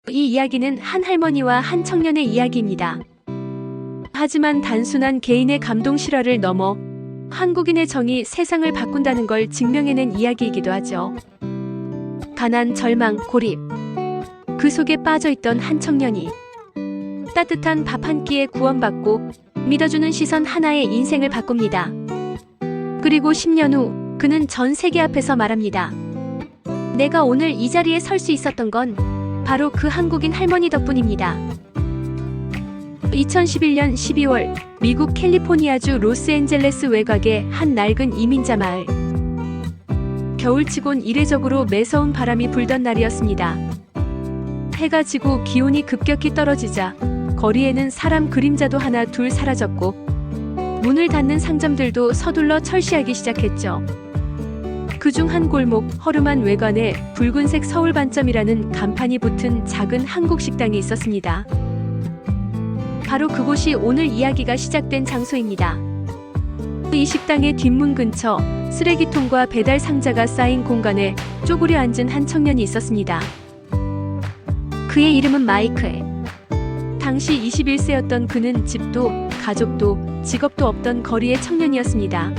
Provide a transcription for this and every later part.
이 이야기는 한 할머니와 한 청년의 이야기입니다. 하지만 단순한 개인의 감동 실화를 넘어 한국인의 정이 세상을 바꾼다는 걸 증명해낸 이야기이기도 하죠. 가난, 절망, 고립. 그 속에 빠져있던 한 청년이 따뜻한 밥 한 끼에 구원받고 믿어주는 시선 하나에 인생을 바꿉니다. 그리고 10년 후 그는 전 세계 앞에서 말합니다. 내가 오늘 이 자리에 설 수 있었던 건 바로 그 한국인 할머니 덕분입니다. 2011년 12월 미국 캘리포니아주 로스앤젤레스 외곽의 한 낡은 이민자 마을. 겨울치곤 이례적으로 매서운 바람이 불던 날이었습니다. 해가 지고 기온이 급격히 떨어지자 거리에는 사람 그림자도 하나 둘 사라졌고 문을 닫는 상점들도 서둘러 철시하기 시작했죠. 그중 한 골목 허름한 외관에 붉은색 서울 반점이라는 간판이 붙은 작은 한국 식당이 있었습니다. 바로 그곳이 오늘 이야기가 시작된 장소입니다. 이 식당의 뒷문 근처 쓰레기통과 배달 상자가 쌓인 공간에 쪼그려 앉은 한 청년이 있었습니다. 그의 이름은 마이클. 당시 21세였던 그는 집도 가족도 직업도 없던 거리의 청년이었습니다.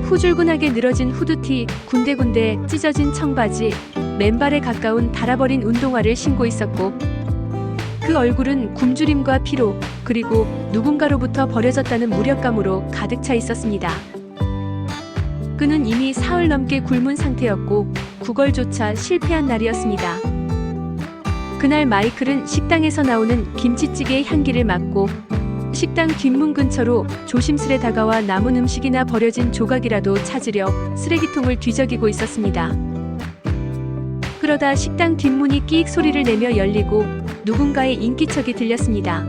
후줄근하게 늘어진 후드티, 군데군데 찢어진 청바지, 맨발에 가까운 닳아버린 운동화를 신고 있었고 그 얼굴은 굶주림과 피로 그리고 누군가로부터 버려졌다는 무력감으로 가득 차 있었습니다. 그는 이미 사흘 넘게 굶은 상태였고 구걸조차 실패한 날이었습니다. 그날 마이클은 식당에서 나오는 김치찌개의 향기를 맡고 식당 뒷문 근처로 조심스레 다가와 남은 음식이나 버려진 조각이라도 찾으려 쓰레기통을 뒤적이고 있었습니다. 그러다 식당 뒷문이 끼익 소리를 내며 열리고 누군가의 인기척이 들렸습니다.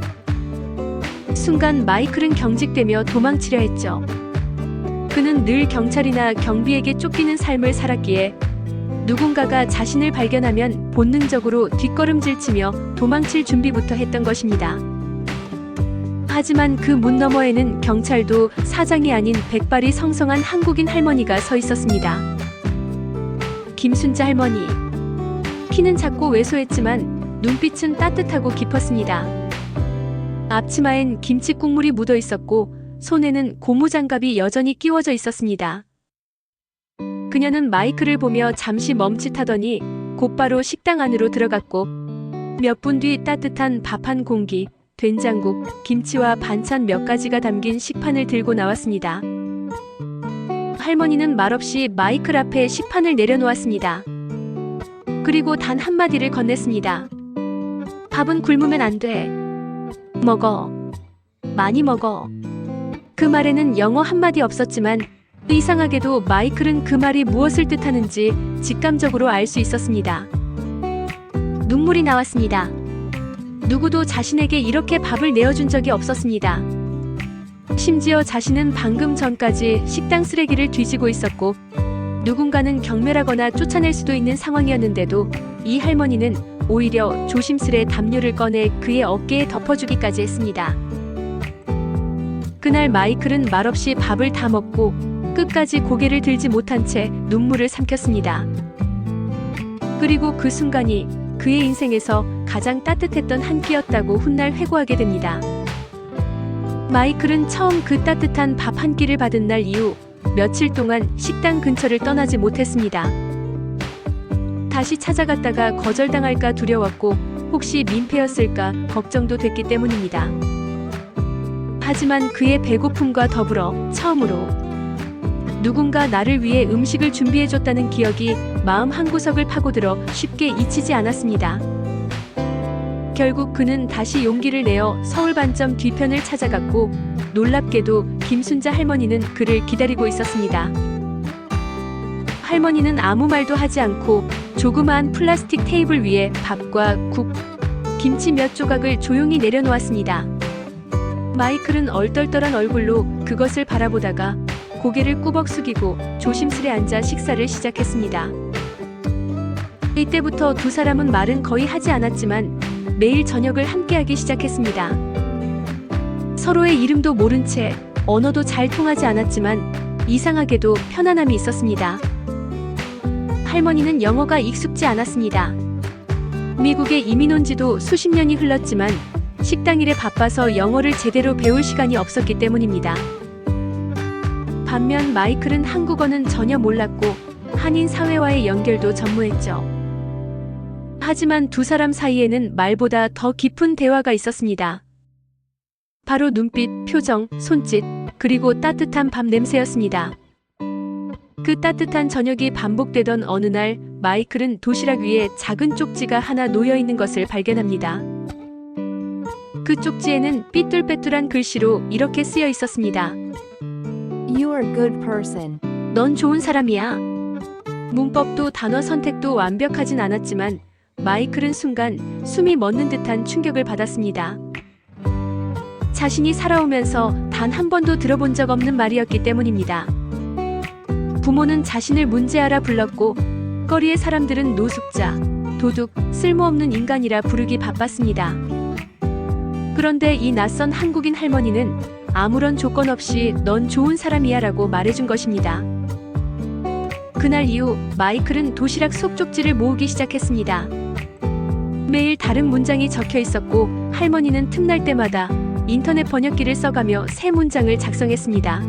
순간 마이클은 경직되며 도망치려 했죠. 그는 늘 경찰이나 경비에게 쫓기는 삶을 살았기에 누군가가 자신을 발견하면 본능적으로 뒷걸음질치며 도망칠 준비부터 했던 것입니다. 하지만 그 문 너머에는 경찰도 사장이 아닌 백발이 성성한 한국인 할머니가 서 있었습니다. 김순자 할머니. 키는 작고 왜소했지만 눈빛은 따뜻하고 깊었습니다. 앞치마엔 김치 국물이 묻어 있었고 손에는 고무장갑이 여전히 끼워져 있었습니다. 그녀는 마이클을 보며 잠시 멈칫하더니 곧바로 식당 안으로 들어갔고 몇 분 뒤 따뜻한 밥 한 공기, 된장국, 김치와 반찬 몇 가지가 담긴 식판을 들고 나왔습니다. 할머니는 말없이 마이클 앞에 식판을 내려놓았습니다. 그리고 단 한마디를 건넸습니다. 밥은 굶으면 안 돼. 먹어. 많이 먹어. 그 말에는 영어 한마디 없었지만 이상하게도 마이클은 그 말이 무엇을 뜻하는지 직감적으로 알 수 있었습니다. 눈물이 나왔습니다. 누구도 자신에게 이렇게 밥을 내어준 적이 없었습니다. 심지어 자신은 방금 전까지 식당 쓰레기를 뒤지고 있었고 누군가는 경멸하거나 쫓아낼 수도 있는 상황이었는데도 이 할머니는 오히려 조심스레 담요를 꺼내 그의 어깨에 덮어주기까지 했습니다. 그날 마이클은 말없이 밥을 다 먹고 끝까지 고개를 들지 못한 채 눈물을 삼켰습니다. 그리고 그 순간이 그의 인생에서 가장 따뜻했던 한 끼였다고 훗날 회고하게 됩니다. 마이클은 처음 그 따뜻한 밥 한 끼를 받은 날 이후 며칠 동안 식당 근처를 떠나지 못했습니다. 다시 찾아갔다가 거절당할까 두려웠고 혹시 민폐였을까 걱정도 됐기 때문입니다. 하지만 그의 배고픔과 더불어 처음으로 누군가 나를 위해 음식을 준비해줬다는 기억이 마음 한구석을 파고들어 쉽게 잊히지 않았습니다. 결국 그는 다시 용기를 내어 서울 반점 뒤편을 찾아갔고 놀랍게도 김순자 할머니는 그를 기다리고 있었습니다. 할머니는 아무 말도 하지 않고 조그마한 플라스틱 테이블 위에 밥과 국, 김치 몇 조각을 조용히 내려놓았습니다. 마이클은 얼떨떨한 얼굴로 그것을 바라보다가 고개를 꾸벅 숙이고 조심스레 앉아 식사를 시작했습니다. 이때부터 두 사람은 말은 거의 하지 않았지만 매일 저녁을 함께하기 시작했습니다. 서로의 이름도 모른 채 언어도 잘 통하지 않았지만 이상하게도 편안함이 있었습니다. 할머니는 영어가 익숙지 않았습니다. 미국에 이민 온 지도 수십 년이 흘렀지만 식당 일에 바빠서 영어를 제대로 배울 시간이 없었기 때문입니다. 반면 마이클은 한국어는 전혀 몰랐고 한인 사회와의 연결도 전무했죠. 하지만 두 사람 사이에는 말보다 더 깊은 대화가 있었습니다. 바로 눈빛, 표정, 손짓, 그리고 따뜻한 밥 냄새였습니다. 그 따뜻한 저녁이 반복되던 어느 날 마이클은 도시락 위에 작은 쪽지가 하나 놓여 있는 것을 발견합니다. 그 쪽지에는 삐뚤빼뚤한 글씨로 이렇게 쓰여 있었습니다. You are a good person. 넌 좋은 사람이야. 문법도 단어 선택도 완벽하진 않았지만 마이클은 순간 숨이 멎는 듯한 충격을 받았습니다. 자신이 살아오면서 단 한 번도 들어본 적 없는 말이었기 때문입니다. 부모는 자신을 문제아라 불렀고 거리의 사람들은 노숙자, 도둑, 쓸모없는 인간이라 부르기 바빴습니다. 그런데 이 낯선 한국인 할머니는 아무런 조건 없이 넌 좋은 사람이야 라고 말해준 것입니다. 그날 이후 마이클은 도시락 속 쪽지를 모으기 시작했습니다. 매일 다른 문장이 적혀 있었고 할머니는 틈날 때마다 인터넷 번역기를 써가며 새 문장을 작성했습니다.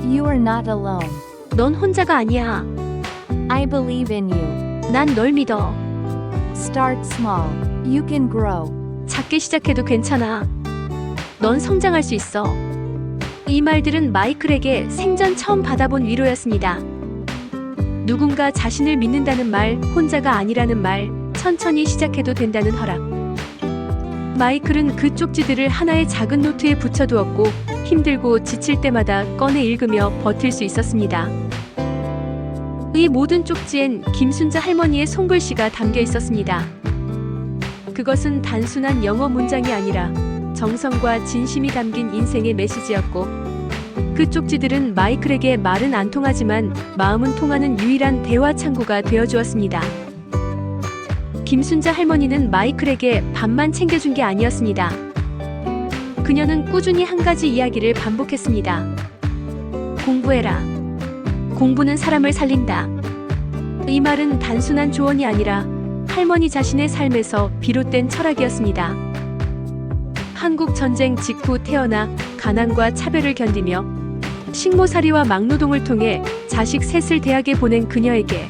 You are not alone. 넌 혼자가 아니야. I believe in you. 난 널 믿어. Start small. You can grow. 작게 시작해도 괜찮아. 넌 성장할 수 있어. 이 말들은 마이클에게 생전 처음 받아본 위로였습니다. 누군가 자신을 믿는다는 말, 혼자가 아니라는 말, 천천히 시작해도 된다는 허락. 마이클은 그 쪽지들을 하나의 작은 노트에 붙여두었고 힘들고 지칠 때마다 꺼내 읽으며 버틸 수 있었습니다. 이 모든 쪽지엔 김순자 할머니의 손글씨가 담겨 있었습니다. 그것은 단순한 영어 문장이 아니라 정성과 진심이 담긴 인생의 메시지였고 그 쪽지들은 마이클에게 말은 안 통하지만 마음은 통하는 유일한 대화 창구가 되어주었습니다. 김순자 할머니는 마이클에게 밥만 챙겨준 게 아니었습니다. 그녀는 꾸준히 한 가지 이야기를 반복했습니다. 공부해라. 공부는 사람을 살린다. 이 말은 단순한 조언이 아니라 할머니 자신의 삶에서 비롯된 철학이었습니다. 한국 전쟁 직후 태어나 가난과 차별을 견디며 식모살이와 막노동을 통해 자식 셋을 대학에 보낸 그녀에게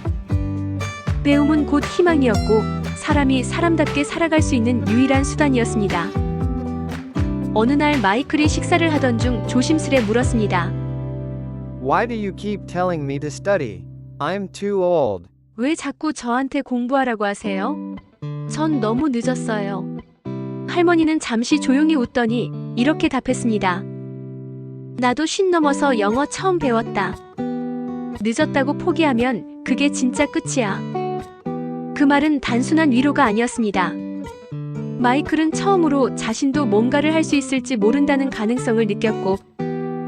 배움은 곧 희망이었고 사람이 사람답게 살아갈 수 있는 유일한 수단이었습니다. 어느 날 마이클이 식사를 하던 중 조심스레 물었습니다. Why do you keep telling me to study? I'm too old. 왜 자꾸 저한테 공부하라고 하세요? 전 너무 늦었어요. 할머니는 잠시 조용히 웃더니 이렇게 답했습니다. 나도 50 넘어서 영어 처음 배웠다. 늦었다고 포기하면 그게 진짜 끝이야. 그 말은 단순한 위로가 아니었습니다. 마이클은 처음으로 자신도 뭔가를 할 수 있을지 모른다는 가능성을 느꼈고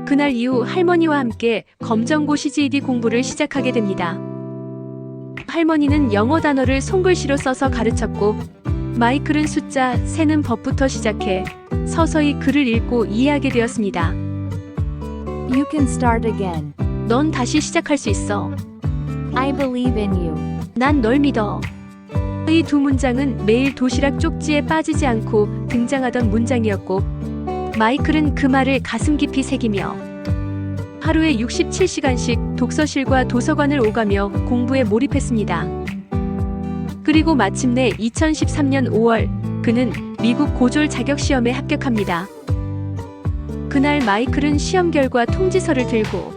그날 이후 할머니와 함께 검정고시 GED 공부를 시작하게 됩니다. 할머니는 영어 단어를 손글씨로 써서 가르쳤고 마이클은 숫자, 세는 법부터 시작해 서서히 글을 읽고 이해하게 되었습니다. You can start again. 넌 다시 시작할 수 있어. I believe in you. 난 널 믿어. 이 두 문장은 매일 도시락 쪽지에 빠지지 않고 등장하던 문장이었고 마이클은 그 말을 가슴 깊이 새기며 하루에 67시간씩 독서실과 도서관을 오가며 공부에 몰입했습니다. 그리고 마침내 2013년 5월 그는 미국 고졸 자격시험에 합격합니다. 그날 마이클은 시험 결과 통지서를 들고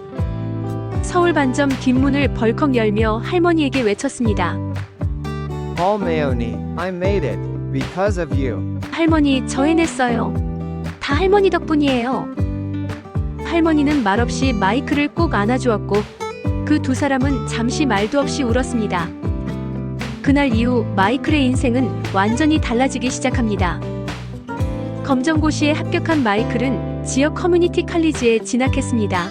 서울 반점 뒷문을 벌컥 열며 할머니에게 외쳤습니다. Almeoni, I made it. Because of you. 할머니, 저 해냈어요. 다 할머니 덕분이에요. 할머니는 말없이 마이클을 꼭 안아주었고 그 두 사람은 잠시 말도 없이 울었습니다. 그날 이후 마이클의 인생은 완전히 달라지기 시작합니다. 검정고시에 합격한 마이클은 지역 커뮤니티 칼리지에 진학했습니다.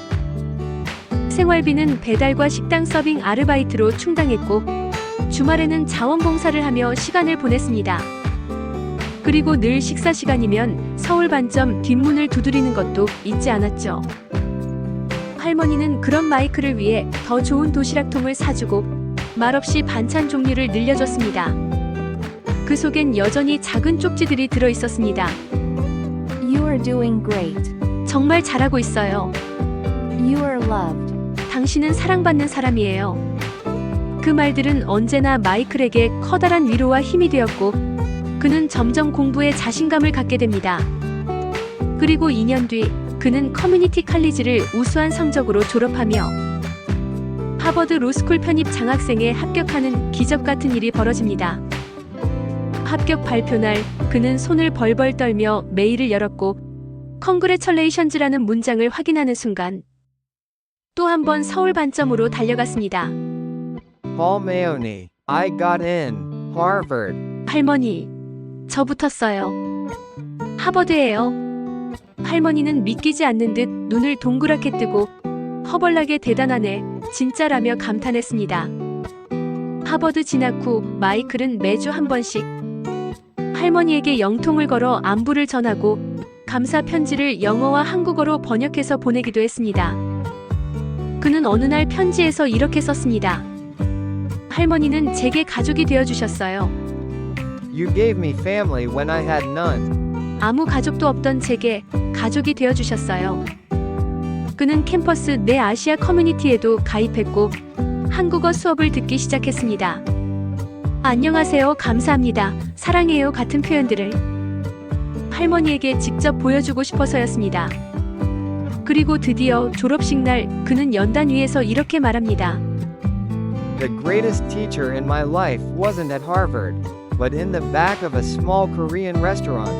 생활비는 배달과 식당 서빙 아르바이트로 충당했고 주말에는 자원봉사를 하며 시간을 보냈습니다. 그리고 늘 식사 시간이면 서울 반점 뒷문을 두드리는 것도 잊지 않았죠. 할머니는 그런 마이클을 위해 더 좋은 도시락통을 사주고 말없이 반찬 종류를 늘려줬습니다. 그 속엔 여전히 작은 쪽지들이 들어 있었습니다. You are doing great. 정말 잘하고 있어요. You are loved. 당신은 사랑받는 사람이에요. 그 말들은 언제나 마이클에게 커다란 위로와 힘이 되었고, 그는 점점 공부에 자신감을 갖게 됩니다. 그리고 2년 뒤, 그는 커뮤니티 칼리지를 우수한 성적으로 졸업하며 하버드 로스쿨 편입 장학생에 합격하는 기적 같은 일이 벌어집니다. 합격 발표 날, 그는 손을 벌벌 떨며 메일을 열었고, Congratulations라는 문장을 확인하는 순간, 또 한 번 서울 반점으로 달려갔습니다. Paul Mahoney, I got in Harvard. 할머니, 저 붙었어요. 하버드예요. 할머니는 믿기지 않는 듯 눈을 동그랗게 뜨고 허벌나게 대단하네, 진짜라며 감탄했습니다. 하버드 진학 후 마이클은 매주 한 번씩 할머니에게 영통을 걸어 안부를 전하고 감사 편지를 영어와 한국어로 번역해서 보내기도 했습니다. 그는 어느 날 편지에서 이렇게 썼습니다. 할머니는 제게 가족이 되어주셨어요. You gave me family when I had none. 아무 가족도 없던 제게 가족이 되어주셨어요. 그는 캠퍼스 내 아시아 커뮤니티에도 가입했고 한국어 수업을 듣기 시작했습니다. 안녕하세요, 감사합니다, 사랑해요 같은 표현들을 할머니에게 직접 보여주고 싶어서였습니다. 그리고 드디어 졸업식 날 그는 연단 위에서 이렇게 말합니다. The greatest teacher in my life wasn't at Harvard, but in the back of a small Korean restaurant.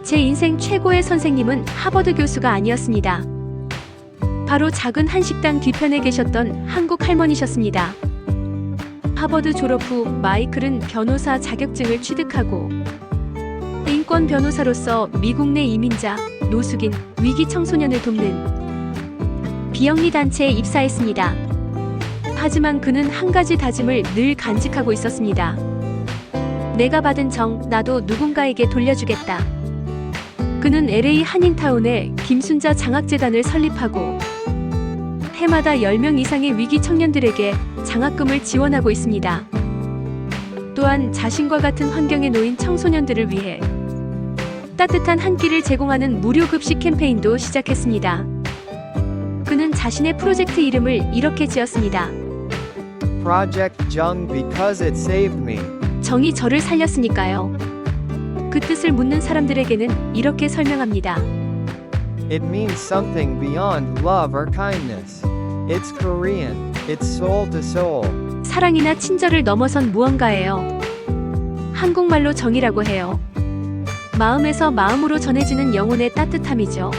제 인생 최고의 선생님은 하버드 교수가 아니었습니다. 바로 작은 한식당 뒤편에 계셨던 한국 할머니셨습니다. 하버드 졸업 후 마이클은 변호사 자격증을 취득하고 인권 변호사로서 미국 내 이민자, 노숙인, 위기 청소년을 돕는 비영리 단체에 입사했습니다. 하지만 그는 한 가지 다짐을 늘 간직하고 있었습니다. 내가 받은 정, 나도 누군가에게 돌려주겠다. 그는 LA 한인타운에 김순자 장학재단을 설립하고 해마다 10명 이상의 위기 청년들에게 장학금을 지원하고 있습니다. 또한 자신과 같은 환경에 놓인 청소년들을 위해 따뜻한 한 끼를 제공하는 무료 급식 캠페인도 시작했습니다. 그는 자신의 프로젝트 이름을 이렇게 지었습니다. Project Jung because it saved me. 정이 저를 살렸으니까요. 그 뜻을 묻는 사람들에게는 이렇게 설명합니다. It means something beyond love or kindness. It's Korean. It's soul to soul. 사랑이나 친절을 넘어선 무언가예요. 한국말로 정이라고 해요. 마음에서 마음으로 전해지는 영혼의 따뜻함이죠.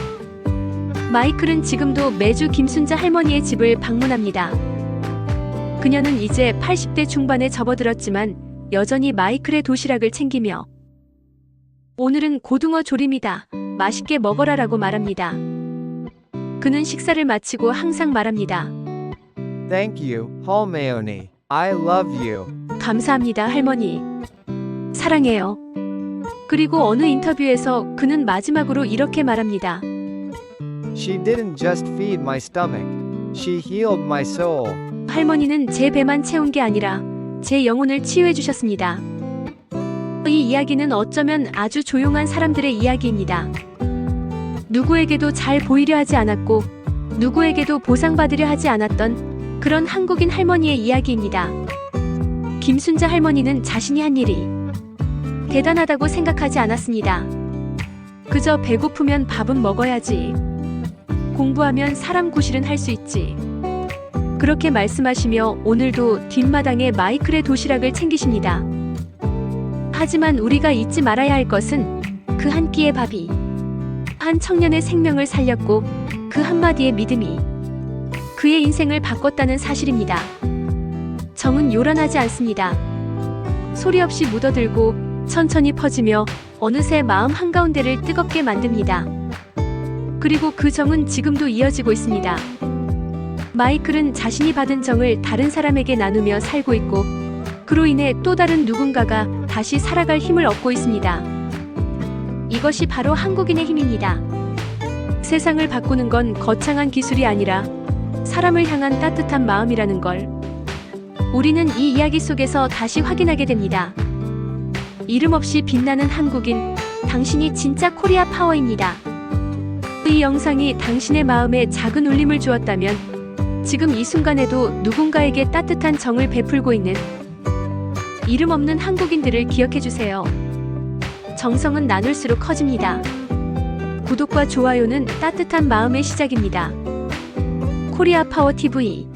마이클은 지금도 매주 김순자 할머니의 집을 방문합니다. 그녀는 이제 80대 중반에 접어들었지만 여전히 마이클의 도시락을 챙기며 오늘은 고등어 조림이다, 맛있게 먹어라라고 말합니다. 그는 식사를 마치고 항상 말합니다. Thank you, Paul Mahoney. I love you. 감사합니다, 할머니. 사랑해요. 그리고 어느 인터뷰에서 그는 마지막으로 이렇게 말합니다. She didn't just feed my stomach. She healed my soul. 할머니는 제 배만 채운 게 아니라 제 영혼을 치유해 주셨습니다. 이 이야기는 어쩌면 아주 조용한 사람들의 이야기입니다. 누구에게도 잘 보이려 하지 않았고 누구에게도 보상받으려 하지 않았던 그런 한국인 할머니의 이야기입니다. 김순자 할머니는 자신이 한 일이 대단하다고 생각하지 않았습니다. 그저 배고프면 밥은 먹어야지. 공부하면 사람 구실은 할 수 있지. 그렇게 말씀하시며 오늘도 뒷마당에 마이클의 도시락을 챙기십니다. 하지만 우리가 잊지 말아야 할 것은 그 한 끼의 밥이 한 청년의 생명을 살렸고 그 한마디의 믿음이 그의 인생을 바꿨다는 사실입니다. 정은 요란하지 않습니다. 소리 없이 묻어들고 천천히 퍼지며 어느새 마음 한가운데를 뜨겁게 만듭니다. 그리고 그 정은 지금도 이어지고 있습니다. 마이클은 자신이 받은 정을 다른 사람에게 나누며 살고 있고 그로 인해 또 다른 누군가가 다시 살아갈 힘을 얻고 있습니다. 이것이 바로 한국인의 힘입니다. 세상을 바꾸는 건 거창한 기술이 아니라 사람을 향한 따뜻한 마음이라는 걸 우리는 이 이야기 속에서 다시 확인하게 됩니다. 이름 없이 빛나는 한국인, 당신이 진짜 코리아 파워입니다. 이 영상이 당신의 마음에 작은 울림을 주었다면 지금 이 순간에도 누군가에게 따뜻한 정을 베풀고 있는 이름 없는 한국인들을 기억해주세요. 정성은 나눌수록 커집니다. 구독과 좋아요는 따뜻한 마음의 시작입니다. 코리아 파워 TV